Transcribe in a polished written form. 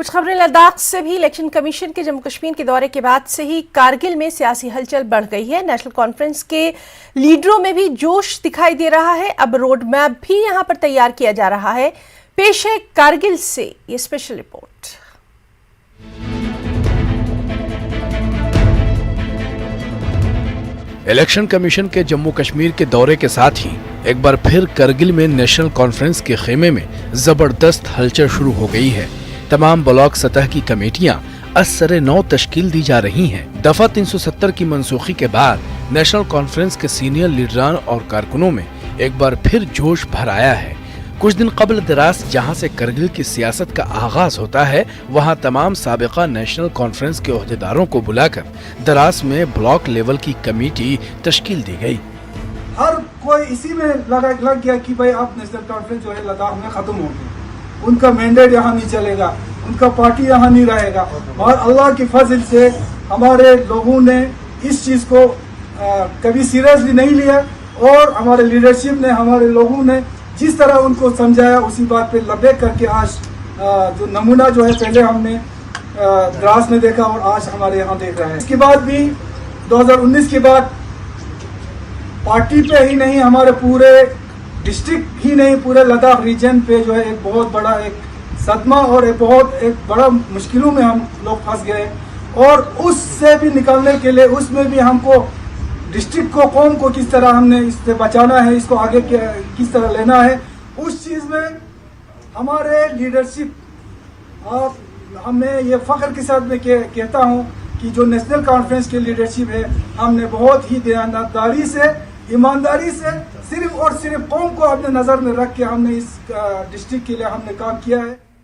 कुछ खबरें लद्दाख से भी। इलेक्शन कमीशन के जम्मू कश्मीर के दौरे के बाद से ही कारगिल में सियासी हलचल बढ़ गई है। नेशनल कॉन्फ्रेंस के लीडरों में भी जोश दिखाई दे रहा है। अब रोड मैप भी यहां पर तैयार किया जा रहा है। पेश है कारगिल से ये स्पेशल रिपोर्ट। इलेक्शन कमीशन के जम्मू कश्मीर के दौरे के साथ ही एक बार फिर करगिल में नेशनल कॉन्फ्रेंस के खेमे में जबरदस्त हलचल शुरू हो गई है। तमाम ब्लॉक सतह की कमेटियां असरे नौ तश्कील दी जा रही हैं। दफा 370 की मनसूखी के बाद नेशनल कॉन्फ्रेंस के सीनियर लीडरान और कारकुनों में एक बार फिर जोश भर आया है। कुछ दिन कबल दरास जहां से करगिल की सियासत का आगाज होता है, वहां तमाम साबिका नेशनल कॉन्फ्रेंस के ओहदेदारों को बुलाकर दरास में ब्लॉक लेवल की कमेटी तश्कील दी गई। हर कोई इसी में लग गया कि भाई अब नेशनल कॉन्फ्रेंस जो है लद्दाख में खत्म हो गई, उनका मैंडेट यहाँ नहीं चलेगा, उनका पार्टी यहाँ नहीं रहेगा। और अल्लाह की फजल से हमारे लोगों ने इस चीज़ को कभी सीरियसली नहीं लिया और हमारे लीडरशिप ने, हमारे लोगों ने जिस तरह उनको समझाया उसी बात पे लबे करके आज जो नमूना जो है पहले हमने द्रास में देखा और आज हमारे यहाँ देख रहे हैं। इसके बाद भी 2019 के बाद पार्टी पे ही नहीं, हमारे पूरे डिस्ट्रिक्ट ही नहीं, पूरे लद्दाख रीजन पे जो है एक बहुत बड़ा एक सदमा और एक बड़ा मुश्किलों में हम लोग फंस गए। और उससे भी निकलने के लिए उसमें भी हमको डिस्ट्रिक्ट को, कौम को किस तरह हमने इससे बचाना है, इसको आगे किस तरह लेना है, उस चीज़ में हमारे लीडरशिप, हमें ये फ़ख्र के साथ मैं कहता हूँ कि जो नेशनल कॉन्फ्रेंस की लीडरशिप है, हमने बहुत ही ईमानदारी से सिर्फ और सिर्फ कौम को अपने नज़र में रख के हमने इस डिस्ट्रिक्ट के लिए हमने काम किया है।